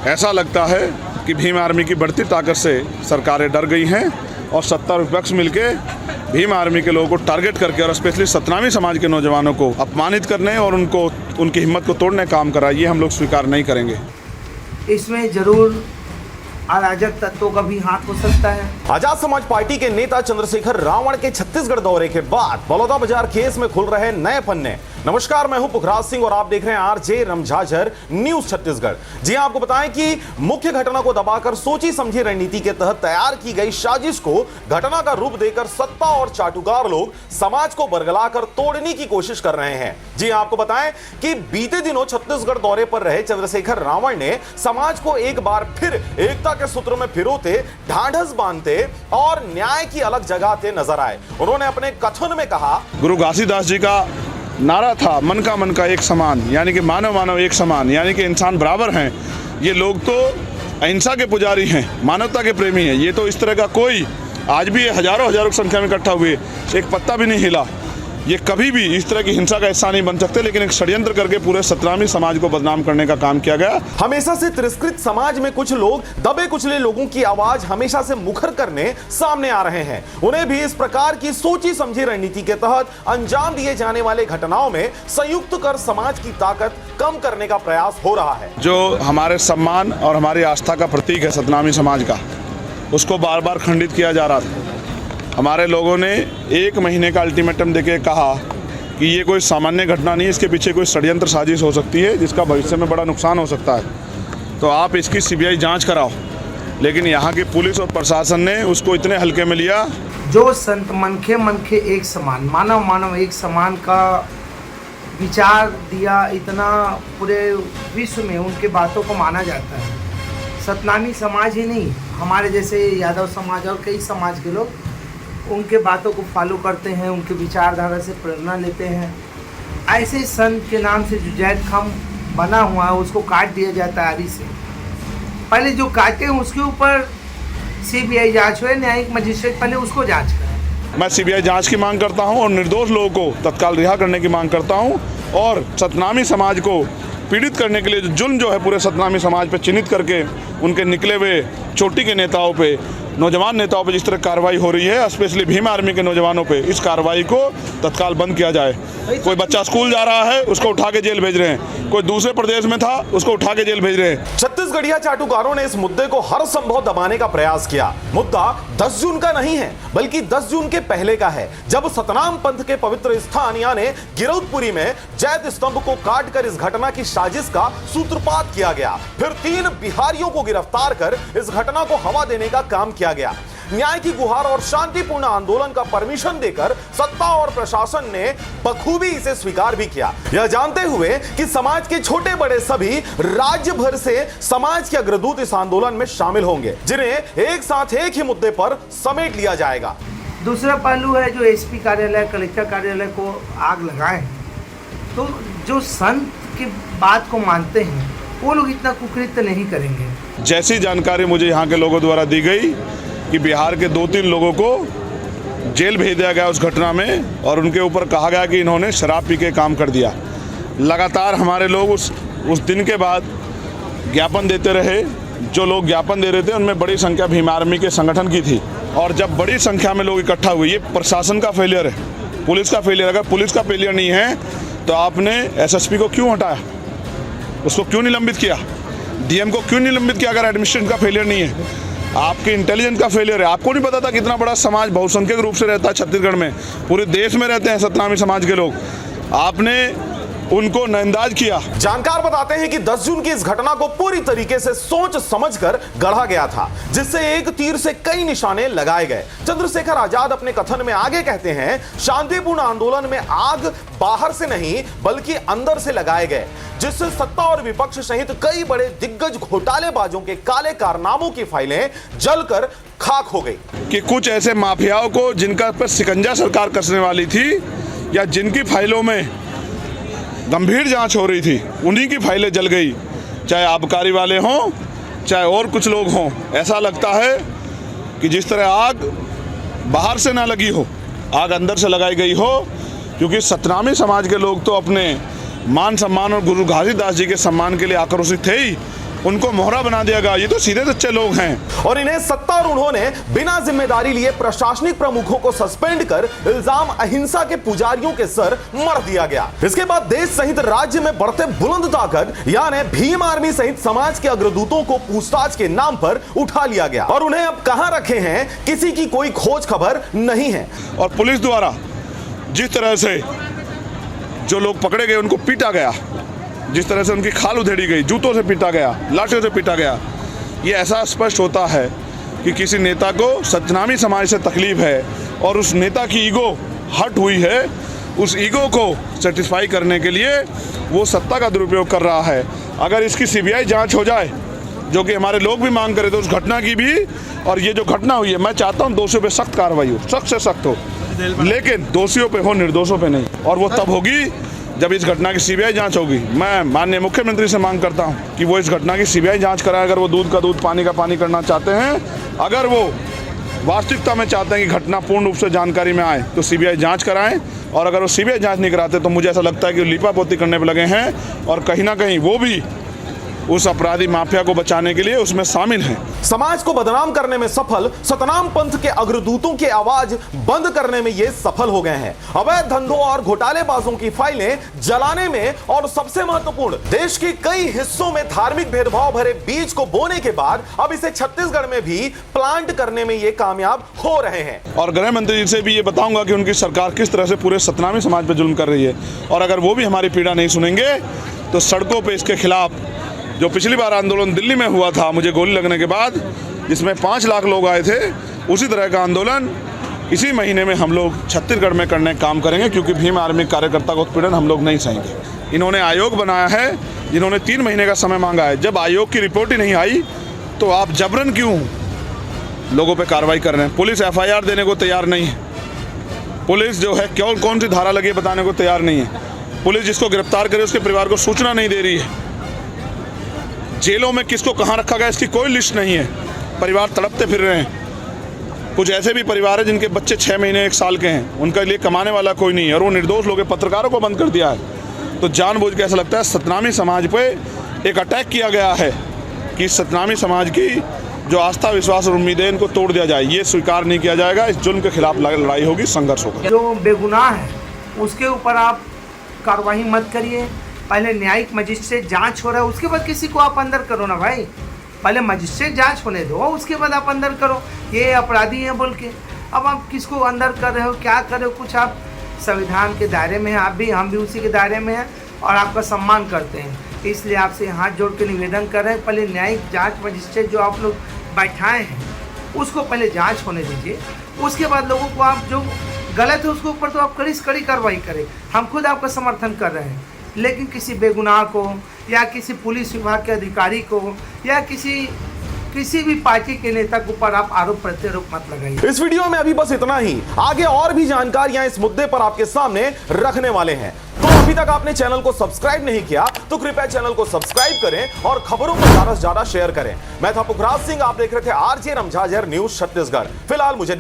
ऐसा लगता है कि भीम आर्मी की बढ़ती ताकत से सरकारें डर गई हैं और सत्ता विपक्ष मिलके भीम आर्मी के लोगों को टारगेट करके और स्पेशली सतनामी समाज के नौजवानों को अपमानित करने और उनकी हिम्मत को तोड़ने का काम करा। ये हम लोग स्वीकार नहीं करेंगे। इसमें जरूर अराजक तत्वों का भी हाथ हो सकता है। आजाद समाज पार्टी के नेता चंद्रशेखर रावण के छत्तीसगढ़ दौरे के बाद बलौदाबाजार केस में खुल रहे नए पन्ने। नमस्कार, मैं हूं पुखराज सिंह और आप देख रहे हैं आरजे रमझाझर न्यूज छत्तीसगढ़। जी हां, आपको बताएं कि मुख्य घटना को दबाकर सोची समझी रणनीति के तहत तैयार की गई साजिश को घटना का रूप देकर सत्ता और चाटुकार लोग समाज को बरगलाकर तोड़ने की कोशिश कर रहे हैं। जी हां, आपको बताएं कि बीते दिनों छत्तीसगढ़ दौरे पर रहे चंद्रशेखर रावण ने समाज को एक बार फिर एकता के सूत्र में पिरोते, ढांढस बांधते और न्याय की अलग जगाते नजर आए। उन्होंने अपने कथन में कहा, गुरु घासीदास जी का नारा था मन का एक समान, यानी कि मानव मानव एक समान, यानी कि इंसान बराबर हैं। ये लोग तो अहिंसा के पुजारी हैं, मानवता के प्रेमी हैं। ये तो इस तरह का कोई आज भी हजारों की संख्या में इकट्ठा हुए, एक पत्ता भी नहीं हिला। ये कभी भी इस तरह की हिंसा का हिस्सा नहीं बन सकते, लेकिन एक षड्यंत्र करके पूरे सतनामी समाज को बदनाम करने का काम किया गया। हमेशा से तिरस्कृत समाज में कुछ लोग दबे कुचले लोगों की आवाज हमेशा से मुखर करने सामने आ रहे हैं। उन्हें भी इस प्रकार की सोची समझी रणनीति के तहत अंजाम दिए जाने वाले घटनाओं में संयुक्त कर समाज की ताकत कम करने का प्रयास हो रहा है। जो हमारे सम्मान और हमारी आस्था का प्रतीक है सतनामी समाज का, उसको बार बार खंडित किया जा रहा था। हमारे लोगों ने 1 महीने का अल्टीमेटम देके कहा कि ये कोई सामान्य घटना नहीं, इसके पीछे कोई षड्यंत्र साजिश हो सकती है जिसका भविष्य में बड़ा नुकसान हो सकता है, तो आप इसकी सीबीआई जांच कराओ। लेकिन यहाँ की पुलिस और प्रशासन ने उसको इतने हल्के में लिया। जो संत मनखे एक समान, मानव मानव एक समान का विचार दिया, इतना पूरे विश्व में उनके बातों को माना जाता है। सतनामी समाज ही नहीं, हमारे जैसे यादव समाज और कई समाज के लोग उनके बातों को फॉलो करते हैं, उनके विचारधारा से प्रेरणा लेते हैं। ऐसे संत के नाम से जो जैद खाम बना हुआ है उसको काट दिया जाता है आरी से। पहले जो काटे हैं उसके ऊपर सीबीआई जांच हुए, न्यायिक मजिस्ट्रेट पहले उसको जांच करें। मैं सीबीआई जांच की मांग करता हूं और निर्दोष लोगों को तत्काल रिहा करने की मांग करता हूं और सतनामी समाज को पीड़ित करने के लिए जो जुल्म जो है पूरे सतनामी समाज पे चिन्हित करके उनके निकले हुए चोटी के नेताओं पे, नौजवान नेताओं पे जिस तरह कार्रवाई हो रही है, स्पेशली भीम आर्मी के नौजवानों पे, इस कार्रवाई को तत्काल बंद किया जाए। कोई बच्चा स्कूल जा रहा है उसको उठा के जेल भेज रहे हैं, कोई दूसरे प्रदेश में था उसको उठा के जेल भेज रहे हैं। छत्तीसगढ़िया चाटुकारों ने इस मुद्दे को हर संभव दबाने का प्रयास किया। मुद्दा 10 जून का नहीं है, बल्कि 10 जून के पहले का है, जब सतनाम पंथ के पवित्र स्थान यानी गिरौदपुरी में जैत स्तंभ को काटकर इस घटना की साजिश का सूत्रपात किया गया। फिर 3 बिहारियों को गिरफ्तार कर इस घटना को हवा देने का काम किया गया। न्याय की गुहार और शांतिपूर्ण आंदोलन का परमिशन देकर सत्ता और प्रशासन ने बखूबी इसे स्वीकार भी किया, यह जानते हुए कि समाज के छोटे बड़े सभी राज्य भर से समाज के अग्रदूत इस आंदोलन में शामिल होंगे, जिन्हें एक साथ एक ही मुद्दे पर समेट लिया जाएगा। दूसरा पहलू है जो एसपी कार्यालय, कलेक्टर कार्यालय को आग लगाए, तो जो संत की बात को मानते हैं वो लोग इतना कुकृत्य नहीं करेंगे। जैसी जानकारी मुझे यहाँ के लोगों द्वारा दी गई कि बिहार के 2-3 लोगों को जेल भेज दिया गया उस घटना में, और उनके ऊपर कहा गया कि इन्होंने शराब पी के काम कर दिया। लगातार हमारे लोग उस दिन के बाद ज्ञापन देते रहे। जो लोग ज्ञापन दे रहे थे उनमें बड़ी संख्या भीम आर्मी के संगठन की थी, और जब बड़ी संख्या में लोग इकट्ठा हुए, ये प्रशासन का फेलियर है, पुलिस का फेलियर। अगर पुलिस का फेलियर नहीं है तो आपने एसएसपी को क्यों हटाया, उसको क्यों निलंबित किया, डीएम को क्यों निलंबित किया? अगर एडमिनिस्ट्रेशन का फेलियर नहीं है, आपके इंटेलिजेंस का फेलियर है। आपको नहीं पता था कितना बड़ा समाज बहुसंख्यक रूप से रहता है छत्तीसगढ़ में, पूरे देश में रहते हैं सतनामी समाज के लोग, आपने उनको नजरअंदाज किया। जानकार बताते हैं कि 10 जून की इस घटना को पूरी तरीके से सोच समझकर गढ़ा गया था, जिससे एक तीर से कई निशाने लगाए गए। चंद्रशेखर आजाद अपने कथन में आगे कहते हैं, शांतिपूर्ण आंदोलन में आग बाहर से नहीं बल्कि अंदर से लगाए गए, जिससे सत्ता और विपक्ष सहित कई बड़े दिग्गज घोटालेबाजों के काले कारनामों की फाइलें जलकर खाक हो गई। कि कुछ ऐसे माफियाओं को जिनका पर शिकंजा सरकार कसने वाली थी या जिनकी फाइलों में गंभीर जांच हो रही थी, उन्हीं की फाइलें जल गई, चाहे आबकारी वाले हों चाहे और कुछ लोग हों। ऐसा लगता है कि जिस तरह आग बाहर से ना लगी हो, आग अंदर से लगाई गई हो, क्योंकि सतनामी समाज के लोग तो अपने मान सम्मान और गुरु घासीदास जी के सम्मान के लिए आक्रोशित थे ही, उनको मोहरा बना दिया गया। ये तो सीधे सच्चे लोग हैं। और इन्हें सत्तारूढ़ों ने बिना जिम्मेदारी लिए प्रशासनिक प्रमुखों को सस्पेंड कर इल्जाम अहिंसा के पुजारियों के सर मर दिया गया। इसके बाद देश सहित राज्य में बढ़ते बुलंद ताकत यानी भीम आर्मी सहित समाज के अग्रदूतों को पूछताछ के नाम पर उठा लिया गया और उन्हें अब कहां रखे हैं किसी की कोई खोज खबर नहीं है। और पुलिस द्वारा जिस तरह से जो लोग पकड़े गए उनको पीटा गया, जिस तरह से उनकी खाल उधेड़ी गई, जूतों से पीटा गया, लाठियों से पीटा गया, ये ऐसा स्पष्ट होता है कि किसी नेता को सतनामी समाज से तकलीफ है और उस नेता की ईगो हर्ट हुई है। उस ईगो को सेटिस्फाई करने के लिए वो सत्ता का दुरुपयोग कर रहा है। अगर इसकी सीबीआई जांच हो जाए, जो कि हमारे लोग भी मांग करें, तो उस घटना की भी, और ये जो घटना हुई है, मैं चाहता हूँ दोषियों पे सख्त कार्रवाई हो, सख्त से सख्त हो, लेकिन दोषियों पे हो, निर्दोषों पे नहीं। और वो तब होगी जब इस घटना की सीबीआई जांच होगी। मैं माननीय मुख्यमंत्री से मांग करता हूं कि वो इस घटना की सीबीआई जांच कराएं। अगर वो दूध का दूध पानी का पानी करना चाहते हैं, अगर वो वास्तविकता में चाहते हैं कि घटना पूर्ण रूप से जानकारी में आए, तो सीबीआई जांच कराएं। और अगर वो सीबीआई जांच नहीं कराते तो मुझे ऐसा लगता है कि वो लीपापोती करने पर लगे हैं और कहीं ना कहीं वो भी उस अपराधी माफिया को बचाने के लिए उसमें शामिल हैं। समाज को बदनाम करने में सफल सतनाम पंथ के अग्रदूतों की आवाज बंद करने में ये सफल हो गए हैं। अवैध धंधों और घोटालेबाजों की फाइलें जलाने में और सबसे महत्वपूर्ण, देश के कई हिस्सों में धार्मिक भेदभाव भरे बीज को बोने के बाद अब इसे छत्तीसगढ़ में भी प्लांट करने में ये कामयाब हो रहे हैं। और गृह मंत्री जी से भी ये बताऊंगा कि उनकी सरकार किस तरह से पूरे सतनामी समाज पर जुल्म कर रही है। और अगर वो भी हमारी पीड़ा नहीं सुनेंगे तो सड़कों पर इसके खिलाफ, जो पिछली बार आंदोलन दिल्ली में हुआ था मुझे गोली लगने के बाद, जिसमें 5 लाख लोग आए थे, उसी तरह का आंदोलन इसी महीने में हम लोग छत्तीसगढ़ में करने का काम करेंगे, क्योंकि भीम आर्मी कार्यकर्ता का उत्पीड़न हम लोग नहीं सहेंगे। इन्होंने आयोग बनाया है, जिन्होंने 3 महीने का समय मांगा है। जब आयोग की रिपोर्ट ही नहीं आई तो आप जबरन क्यों लोगों पर कार्रवाई कर रहे हैं? पुलिस FIR देने को तैयार नहीं है। पुलिस जो है कौन सी धारा लगी बताने को तैयार नहीं है। पुलिस जिसको गिरफ्तार करे उसके परिवार को सूचना नहीं दे रही है। जेलों में किसको कहाँ रखा गया इसकी कोई लिस्ट नहीं है। परिवार तड़पते फिर रहे हैं। कुछ ऐसे भी परिवार हैं जिनके बच्चे 6 महीने 1 साल के हैं, उनके लिए कमाने वाला कोई नहीं है, और वो निर्दोष लोग पत्रकारों को बंद कर दिया है। तो जानबूझ के ऐसा लगता है सतनामी समाज पे एक अटैक किया गया है कि सतनामी समाज की जो आस्था विश्वास और उम्मीदें इनको तोड़ दिया जाए। ये स्वीकार नहीं किया जाएगा। इस जुल्म के खिलाफ लड़ाई होगी, संघर्ष होगा। जो बेगुनाह है उसके ऊपर आप कार्रवाई मत करिए। पहले न्यायिक मजिस्ट्रेट जांच हो रहा है, उसके बाद किसी को आप अंदर करो ना भाई। पहले मजिस्ट्रेट जांच होने दो, उसके बाद आप अंदर करो। ये अपराधी हैं बोल के अब आप किसको अंदर कर रहे हो, क्या कर रहे हो? कुछ आप संविधान के दायरे में हैं, आप भी, हम भी उसी के दायरे में हैं और आपका सम्मान करते हैं। इसलिए आपसे हाथ जोड़ के निवेदन कर रहे हैं, पहले न्यायिक जाँच मजिस्ट्रेट जो आप लोग बैठाए हैं उसको पहले जाँच होने दीजिए। उसके बाद लोगों को आप जो गलत है उसके ऊपर तो आप कड़ी से कड़ी कार्रवाई करें। हम खुद आपका समर्थन कर रहे हैं, लेकिन किसी बेगुनाह को या किसी पुलिस विभाग के अधिकारी को या किसी भी पार्टी के नेता के ऊपर आप आरोप प्रत्यारोप मत लगाइए। इस वीडियो में अभी बस इतना ही। आगे और भी जानकारियां इस मुद्दे पर आपके सामने रखने वाले हैं। तो अभी तक आपने चैनल को सब्सक्राइब नहीं किया तो कृपया चैनल को सब्सक्राइब करें और खबरों को ज्यादा से ज्यादा शेयर करें। मैं था पुखराज सिंह, आप देख रहे थे RJ रमझाजर न्यूज छत्तीसगढ़। फिलहाल मुझे